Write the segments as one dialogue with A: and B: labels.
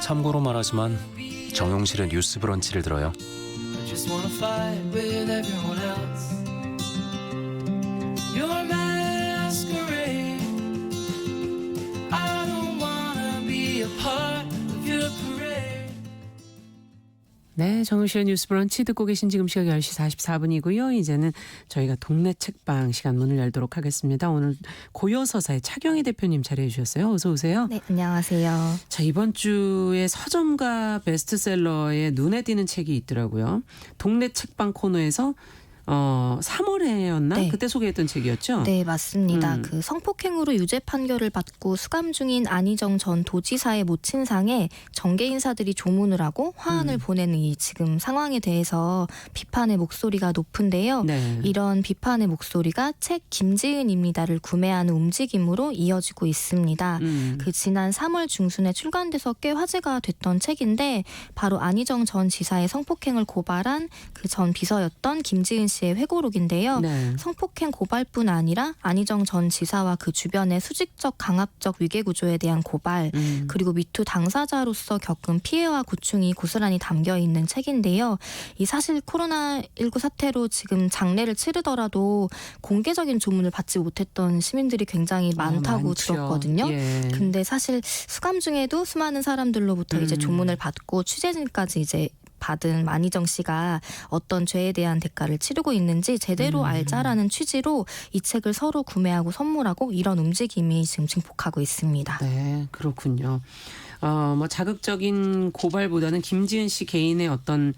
A: 참고로 말하지만 정용실의 뉴스 브런치를 들어요.
B: I just wanna fight with everyone else. Your masquerade. I don't wanna be a part of your parade.
C: 네, 정용실의 뉴스 브런치 듣고 계신 지금 시각 10시 44분이고요. 이제는 저희가 동네 책방 시간 문을 열도록 하겠습니다. 오늘 고요서사의 차경희 대표님 자리해 주셨어요. 어서 오세요.
D: 네, 안녕하세요.
C: 자, 이번 주에 서점가 베스트셀러에 눈에 띄는 책이 있더라고요. 동네 책방 코너에서 3월에였나?
D: 네.
C: 그때 소개했던 책이었죠?
D: 네, 맞습니다.
C: 음.
D: 그 성폭행으로 유죄 판결을 받고 수감 중인 안희정 전 도지사의 모친상에 정계 인사들이 조문을 하고 화환을 보내는 이 지금 상황에 대해서 비판의 목소리가 높은데요.
C: 네.
D: 이런 비판의 목소리가 책 김지은입니다를 구매하는 움직임으로 이어지고 있습니다. 그 지난 3월 중순에 출간돼서 꽤 화제가 됐던 책인데 바로 안희정 전 지사의 성폭행을 고발한 그 전 비서였던 김지은 씨의 회고록인데요.
C: 네.
D: 성폭행 고발뿐 아니라 안희정 전 지사와 그 주변의 수직적 강압적 위계구조에 대한 고발 그리고 미투 당사자로서 겪은 피해와 고충이 고스란히 담겨 있는 책인데요. 이 사실 코로나19 사태로 지금 장례를 치르더라도 공개적인 조문을 받지 못했던 시민들이 굉장히 많다고
C: 많죠.
D: 들었거든요.
C: 예.
D: 근데 사실 수감 중에도 수많은 사람들로부터 이제 조문을 받고 취재진까지 이제 받은 안희정 씨가 어떤 죄에 대한 대가를 치르고 있는지 제대로 알자라는 취지로 이 책을 서로 구매하고 선물하고 이런 움직임이 지금 증폭하고 있습니다.
C: 네, 그렇군요. 뭐 자극적인 고발보다는 김지은 씨 개인의 어떤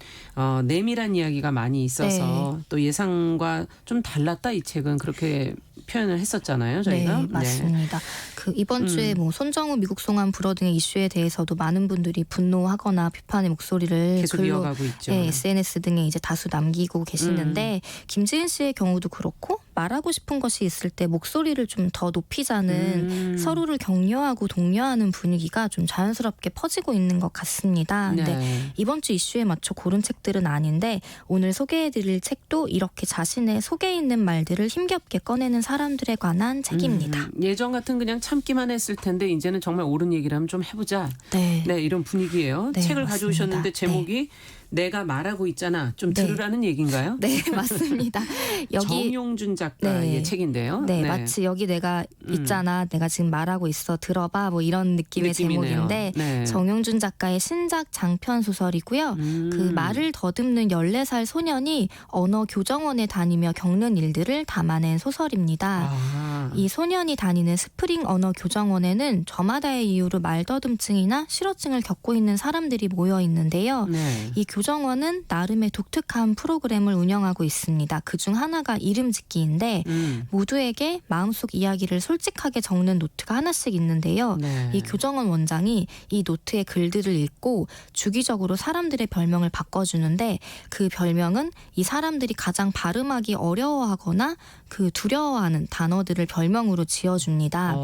C: 내밀한 이야기가 많이 있어서 또 예상과 좀 달랐다 이 책은 그렇게 표현을 했었잖아요, 저희가.
D: 네, 맞습니다. 그 이번 주에 뭐 손정우 미국 송환 불허 등의 이슈에 대해서도 많은 분들이 분노하거나 비판의 목소리를
C: 계속 이어가고 있죠.
D: 네, SNS 등에 이제 다수 남기고 계시는데 김지은 씨의 경우도 그렇고 말하고 싶은 것이 있을 때 목소리를 좀 더 높이자는 서로를 격려하고 독려하는 분위기가 좀 자연스럽게 퍼지고 있는 것 같습니다. 근데
C: 네.
D: 이번 주 이슈에 맞춰 고른 책들은 아닌데 오늘 소개해드릴 책도 이렇게 자신의 속에 있는 말들을 힘겹게 꺼내는 사람들에 관한 책입니다.
C: 예전 같은 그냥 참기만 했을 텐데 이제는 정말 옳은 얘기를 하면 좀 해보자.
D: 네.
C: 네, 이런 분위기예요.
D: 네,
C: 책을
D: 맞습니다.
C: 가져오셨는데 제목이 내가 말하고 있잖아. 좀
D: 네.
C: 들으라는 얘기인가요?
D: 네, 맞습니다. 여기
C: 정용준 작가의
D: 네.
C: 책인데요.
D: 네, 마치 여기 내가 있잖아. 내가 지금 말하고 있어. 들어봐. 뭐 이런 느낌의
C: 느낌이네요.
D: 제목인데
C: 네.
D: 정용준 작가의 신작 장편 소설이고요. 그 말을 더듬는 14살 소년이 언어 교정원에 다니며 겪는 일들을 담아낸 소설입니다.
C: 아.
D: 이 소년이 다니는 스프링 언어 교정원에는 저마다의 이유로 말더듬증이나 실어증을 겪고 있는 사람들이 모여 있는데요.
C: 네.
D: 이 교정원은 나름의 독특한 프로그램을 운영하고 있습니다. 그중 하나가 이름 짓기인데 모두에게 마음속 이야기를 솔직하게 적는 노트가 하나씩 있는데요.
C: 네.
D: 이 교정원 원장이 이 노트의 글들을 읽고 주기적으로 사람들의 별명을 바꿔주는데 그 별명은 이 사람들이 가장 발음하기 어려워하거나 그 두려워하는 단어들을 별명으로 지어줍니다.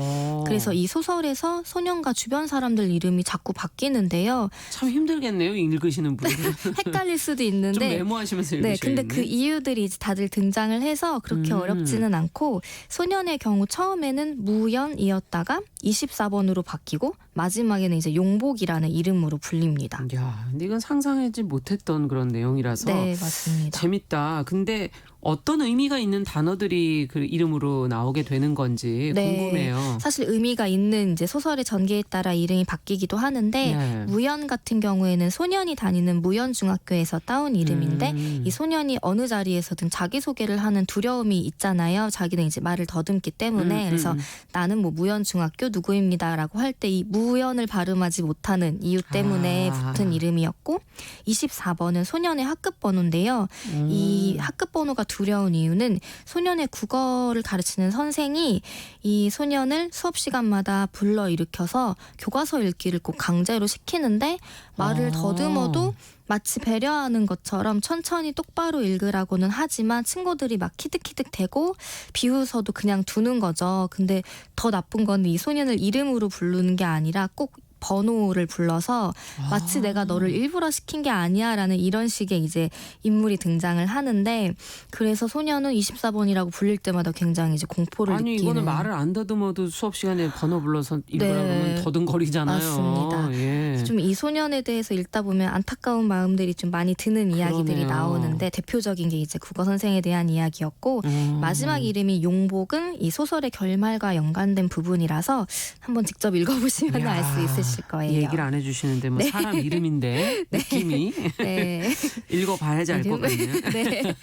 D: 그래서 이 소설에서 소년과 주변 사람들 이름이 자꾸 바뀌는데요.
C: 참 힘들겠네요. 읽으시는 분들.
D: 헷갈릴 수도
C: 좀
D: 있는데
C: 메모하시면서
D: 네,
C: 읽으셔야겠네.
D: 근데 그 이유들이 이제 다들 등장을 해서 그렇게 어렵지는 않고 소년의 경우 처음에는 무연이었다가 24번으로 바뀌고 마지막에는 이제 용복이라는 이름으로 불립니다.
C: 야, 근데 이건 상상하지 못했던 그런 내용이라서
D: 네, 맞습니다.
C: 재밌다. 근데 어떤 의미가 있는 단어들이 그 이름으로 나오게 되는 건지
D: 네.
C: 궁금해요.
D: 사실 의미가 있는 이제 소설의 전개에 따라 이름이 바뀌기도 하는데
C: 네.
D: 무연 같은 경우에는 소년이 다니는 무연중학교에서 따온 이름인데 이 소년이 어느 자리에서든 자기소개를 하는 두려움이 있잖아요. 자기는 이제 말을 더듬기 때문에 그래서 나는 뭐 무연중학교 누구입니다라고 할 때 이 무연을 발음하지 못하는 이유 때문에 붙은 이름이었고 24번은 소년의 학급 번호인데요. 이 학급 번호가 두려운 이유는 소년의 국어를 가르치는 선생이 이 소년을 수업 시간마다 불러일으켜서 교과서 읽기를 꼭 강제로 시키는데 말을 더듬어도 마치 배려하는 것처럼 천천히 똑바로 읽으라고는 하지만 친구들이 막 키득키득대고 비웃어도 그냥 두는 거죠. 근데 더 나쁜 건 이 소년을 이름으로 부르는 게 아니라 꼭 번호를 불러서 마치 내가 너를 일부러 시킨 게 아니야라는 이런 식의 이제 인물이 등장을 하는데 그래서 소녀는 24번이라고 불릴 때마다 굉장히 이제 공포를
C: 아니
D: 느끼는.
C: 이거는 말을 안 더듬어도 수업 시간에 번호 불러서 읽으라
D: 네.
C: 그러면 더듬거리잖아요.
D: 맞습니다.
C: 예.
D: 좀 이 소년에 대해서 읽다 보면 안타까운 마음들이 좀 많이 드는 이야기들이
C: 그러네요.
D: 나오는데 대표적인 게 이제 국어 선생에 대한 이야기였고 마지막 이름이 용복은 이 소설의 결말과 연관된 부분이라서 한번 직접 읽어보시면 알 수 있으실 거예요.
C: 얘기를 안 해주시는데 뭐 사람 이름인데 느낌이
D: 네.
C: 읽어봐야지 알 것 같네요.
D: 네.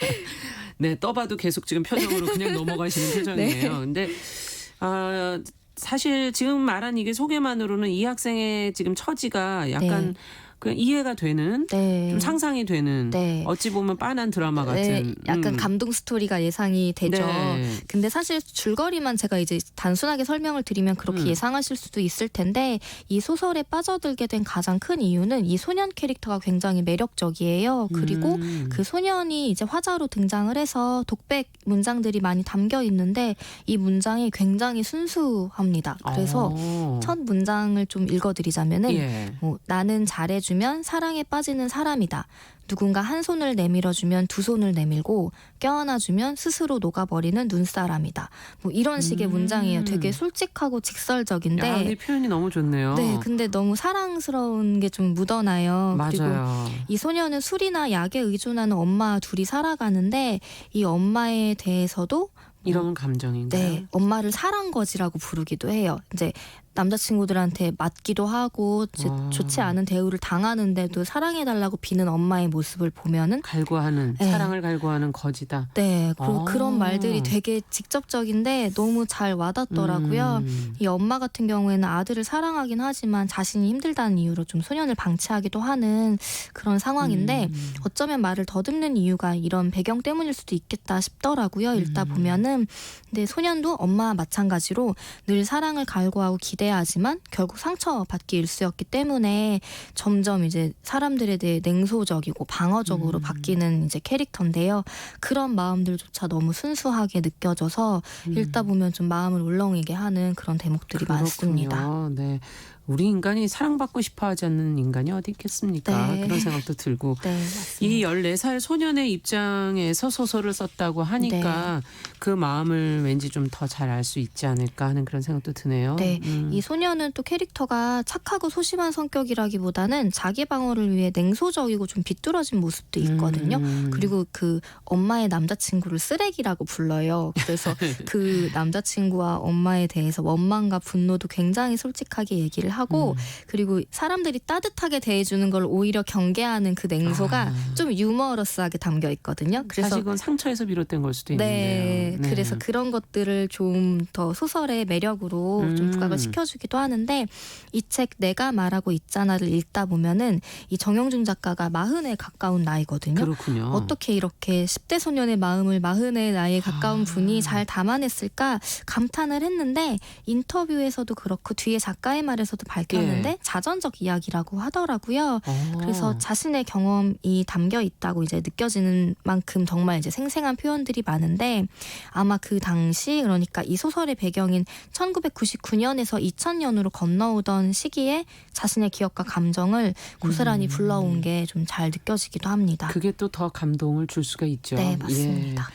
C: 네, 떠봐도 계속 지금 표정으로 그냥 넘어가시는 표정이에요. 근데 사실 지금 말한 이게 소개만으로는 이 학생의 지금 처지가 약간 그냥 이해가 되는
D: 네.
C: 좀 상상이 되는
D: 네.
C: 어찌 보면 빤한 드라마 같은
D: 네, 약간 감동 스토리가 예상이 되죠.
C: 네.
D: 근데 사실 줄거리만 제가 이제 단순하게 설명을 드리면 그렇게 예상하실 수도 있을 텐데 이 소설에 빠져들게 된 가장 큰 이유는 이 소년 캐릭터가 굉장히 매력적이에요. 그리고 그 소년이 이제 화자로 등장을 해서 독백 문장들이 많이 담겨 있는데 이 문장이 굉장히 순수합니다. 그래서 첫 문장을 좀 읽어드리자면은
C: 예.
D: 나는 잘해주면 사랑에 빠지는 사람이다. 누군가 한 손을 내밀어주면 두 손을 내밀고 껴안아주면 스스로 녹아버리는 눈사람이다. 뭐 이런 식의 문장이에요. 되게 솔직하고 직설적인데.
C: 야, 이 표현이 너무 좋네요.
D: 네, 근데 너무 사랑스러운 게 좀 묻어나요.
C: 맞아요.
D: 그리고 이 소녀는 술이나 약에 의존하는 엄마 둘이 살아가는데 이 엄마에 대해서도
C: 이런 감정인가요?
D: 네, 엄마를 사랑거지라고 부르기도 해요. 이제 남자친구들한테 맞기도 하고 좋지 않은 대우를 당하는데도 사랑해달라고 비는 엄마의 모습을 보면은
C: 갈구하는
D: 네.
C: 사랑을 갈구하는 거지다.
D: 네, 그리고 그런 말들이 되게 직접적인데 너무 잘 와닿더라고요. 이 엄마 같은 경우에는 아들을 사랑하긴 하지만 자신이 힘들다는 이유로 좀 소년을 방치하기도 하는 그런 상황인데 어쩌면 말을 더듬는 이유가 이런 배경 때문일 수도 있겠다 싶더라고요. 읽다 보면은. 근데 소년도 엄마와 마찬가지로 늘 사랑을 갈구하고 기대하지만 결국 상처받기 일쑤였기 때문에 점점 이제 사람들에 대해 냉소적이고 방어적으로 바뀌는 이제 캐릭터인데요. 그런 마음들조차 너무 순수하게 느껴져서 읽다 보면 좀 마음을 울렁이게 하는 그런 대목들이 많습니다.
C: 그렇군요. 네. 우리 인간이 사랑받고 싶어하지 않는 인간이 어디 있겠습니까?
D: 네.
C: 그런 생각도 들고
D: 네, 맞습니다.
C: 이 14살 소년의 입장에서 소설을 썼다고 하니까 그 마음을 왠지 좀 더 잘 알 수 있지 않을까 하는 그런 생각도 드네요.
D: 네, 이 소녀는 또 캐릭터가 착하고 소심한 성격이라기보다는 자기 방어를 위해 냉소적이고 좀 비뚤어진 모습도 있거든요. 그리고 그 엄마의 남자친구를 쓰레기라고 불러요. 그래서 그 남자친구와 엄마에 대해서 원망과 분노도 굉장히 솔직하게 얘기를 하고 그리고 사람들이 따뜻하게 대해주는 걸 오히려 경계하는 그 냉소가 좀 유머러스하게 담겨 있거든요. 그래서
C: 사실 그건 상처에서 비롯된 걸 수도
D: 네,
C: 있는데요.
D: 그래서 그런 것들을 좀 더 소설의 매력으로 좀 부각을 시켜주기도 하는데 이 책 내가 말하고 있잖아를 읽다 보면은 이 정영준 작가가 40에 가까운 나이거든요.
C: 그렇군요.
D: 어떻게 이렇게 10대 소년의 마음을 40의 나이에 가까운 분이 잘 담아냈을까 감탄을 했는데 인터뷰에서도 그렇고 뒤에 작가의 말에서도 밝혔는데 자전적 이야기라고 하더라고요. 그래서 자신의 경험이 담겨 있다고 이제 느껴지는 만큼 정말 이제 생생한 표현들이 많은데 아마 그 당시 그러니까 이 소설의 배경인 1999년에서 2000년으로 건너오던 시기에 자신의 기억과 감정을 고스란히 불러온 게 좀 잘 느껴지기도 합니다.
C: 그게 또 더 감동을 줄 수가 있죠.
D: 네, 맞습니다.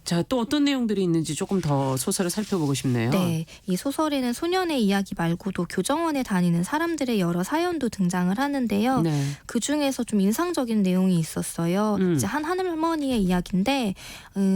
C: 자, 또 어떤 내용들이 있는지 조금 더 소설을 살펴보고 싶네요.
D: 네, 이 소설에는 소년의 이야기 말고도 교정원에 다니는 사람들의 여러 사연도 등장을 하는데요.
C: 네.
D: 그 중에서 좀 인상적인 내용이 있었어요. 이제 한 할머니의 이야기인데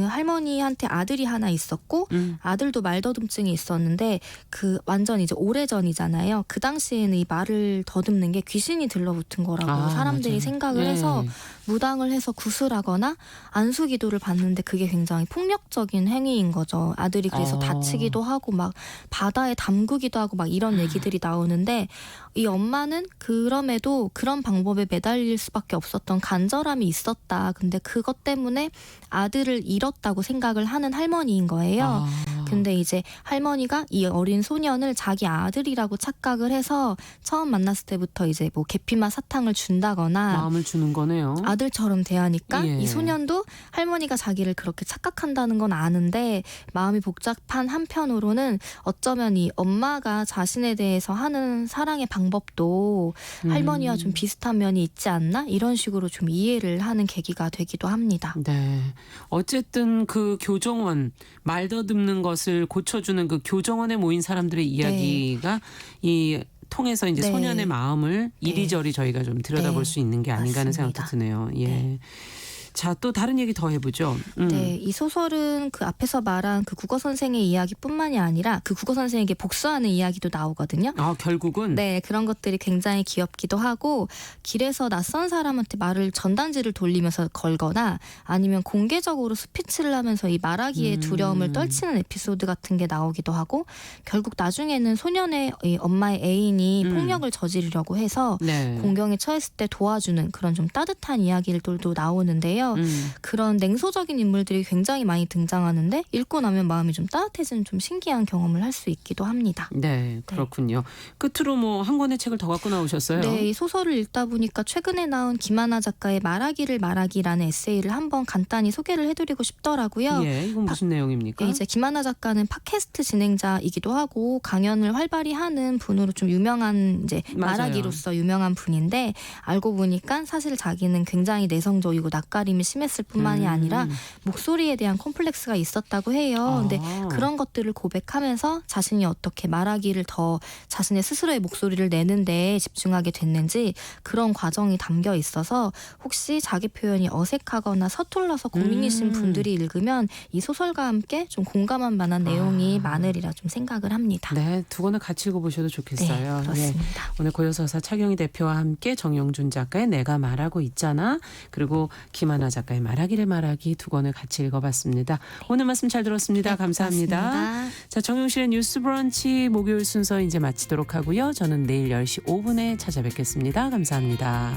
D: 할머니한테 아들이 하나 있었고 아들도 말더듬증이 있었는데 그 완전 이제 오래전이잖아요. 그 당시에는 이 말을 더듬는 게 귀신이 들러붙은 거라고 사람들이
C: 맞아요.
D: 생각을
C: 네.
D: 해서 무당을 해서 구슬하거나 안수기도를 받는데 그게 굉장히 폭력적인 행위인 거죠. 아들이 그래서 다치기도 하고 막 바다에 담그기도 하고 막 이런 얘기들이 나오는데 이 엄마는 그럼에도 그런 방법에 매달릴 수밖에 없었던 간절함이 있었다. 근데 그것 때문에 아들을 잃었다고 생각을 하는 할머니인 거예요. 근데 이제 할머니가 이 어린 소년을 자기 아들이라고 착각을 해서 처음 만났을 때부터 이제 뭐 계피맛 사탕을 준다거나
C: 마음을 주는 거네요.
D: 아들처럼 대하니까
C: 예.
D: 이 소년도 할머니가 자기를 그렇게 착각한다는 건 아는데 마음이 복잡한 한편으로는 어쩌면 이 엄마가 자신에 대해서 하는 사랑의 방법도 할머니와 좀 비슷한 면이 있지 않나? 이런 식으로 좀 이해를 하는 계기가 되기도 합니다.
C: 네. 어쨌든 그 교정원 말 더듬는 것을 고쳐주는 그 교정원에 모인 사람들의 이야기가 이 통해서 이제
D: 네.
C: 소년의 마음을 이리저리 저희가 좀 들여다볼
D: 네.
C: 수 있는 게 아닌가 하는
D: 맞습니다.
C: 생각도 드네요. 예.
D: 네.
C: 자, 또 다른 얘기 더 해보죠.
D: 네, 이 소설은 그 앞에서 말한 그 국어 선생의 이야기뿐만이 아니라 그 국어 선생에게 복수하는 이야기도 나오거든요.
C: 아, 결국은
D: 네, 그런 것들이 굉장히 귀엽기도 하고 길에서 낯선 사람한테 말을 전단지를 돌리면서 걸거나 아니면 공개적으로 스피치를 하면서 이 말하기의 두려움을 떨치는 에피소드 같은 게 나오기도 하고 결국 나중에는 소년의 이 엄마의 애인이 폭력을 저지르려고 해서
C: 네.
D: 공경에 처했을 때 도와주는 그런 좀 따뜻한 이야기들도 나오는데요. 그런 냉소적인 인물들이 굉장히 많이 등장하는데 읽고 나면 마음이 좀 따뜻해지는 좀 신기한 경험을 할 수 있기도 합니다.
C: 네, 그렇군요. 끝으로 뭐 한 권의 책을 더 갖고 나오셨어요?
D: 네, 이 소설을 읽다 보니까 최근에 나온 김하나 작가의 말하기를 말하기라는 에세이를 한번 간단히 소개를 해드리고 싶더라고요.
C: 예, 이건 무슨 내용입니까?
D: 네, 이제 김하나 작가는 팟캐스트 진행자이기도 하고 강연을 활발히 하는 분으로 좀 유명한 이제
C: 맞아요.
D: 말하기로서 유명한 분인데 알고 보니까 사실 자기는 굉장히 내성적이고 낯가림이 심했을 뿐만이 아니라 목소리에 대한 콤플렉스가 있었다고 해요. 근데 그런 것들을 고백하면서 자신이 어떻게 말하기를 더 자신의 스스로의 목소리를 내는데 집중하게 됐는지 그런 과정이 담겨 있어서 혹시 자기 표현이 어색하거나 서툴러서 고민이신 분들이 읽으면 이 소설과 함께 좀 공감할 만한 내용이 많으리라 좀 생각을 합니다.
C: 네, 두 권을 같이 읽어보셔도 좋겠어요.
D: 네, 그렇습니다.
C: 오늘 고요서사 차경희 대표와 함께 정영준 작가의 내가 말하고 있잖아, 그리고 김하나 작가의 말하기를 말하기 두 권을 같이 읽어봤습니다. 오늘 말씀 잘 들었습니다. 감사합니다.
D: 고맙습니다.
C: 자, 정용실의 뉴스 브런치 목요일 순서 이제 마치도록 하고요. 저는 내일 10시 5분에 찾아뵙겠습니다. 감사합니다.